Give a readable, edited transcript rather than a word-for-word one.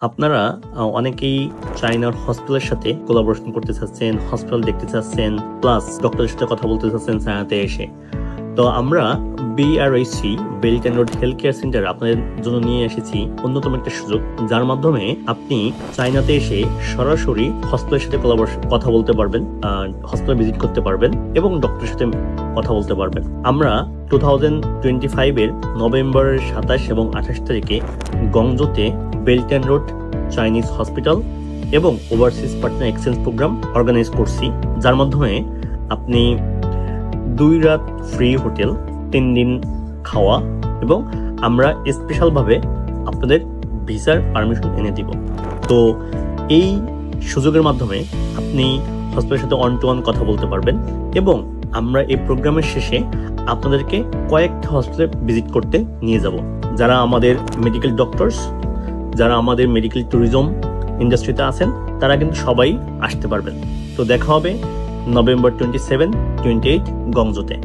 আপনারা অনেকেই চায়নার হসপিটালের সাথে কোলাবোরেশন করতে চাচ্ছেন, হসপিটাল দেখতে চাচ্ছেন, প্লাস ডক্টরের সাথে কথা বলতে চাচ্ছেন চায়নাতে এসে। তো আমরা BRHC belt and road health care centre আপনাদের জন্য নিয়ে এসেছি অন্যতম একটা সুযোগ, যার মাধ্যমে আপনি চায়নাতে এসে সরাসরি হসপিটালের সাথে কথা বলতে পারবেন, হসপিটাল ভিজিট করতে পারবেন এবং ডক্টরের সাথে কথা বলতে পারবেন। আমরা 2025 এর নভেম্বরের 27 এবং 28 তারিখে গংজোতে belt and road Chinese hospital এবং overseas partner exchange program organise করছি, যার মাধ্যমে আপনি 2 রাত ফ্রি হোটেল, 3 দিন খাওয়া এবং আমরা স্পেশালভাবে আপনাদের ভিসার পারমিশন এনে দিব। তো এই সুযোগের মাধ্যমে আপনি হসপিটালের সাথে অন টু অন কথা বলতে পারবেন এবং আমরা এই প্রোগ্রামের শেষে আপনাদেরকে কয়েকটা হসপিটালে ভিজিট করতে নিয়ে যাব। যারা আমাদের মেডিকেল ডক্টরস, যারা আমাদের মেডিকেল ট্যুরিজম ইন্ডাস্ট্রিতে আছেন, তারা কিন্তু সবাই আসতে পারবেন। তো দেখা হবে নভেম্বর 27-28 গংজোতে।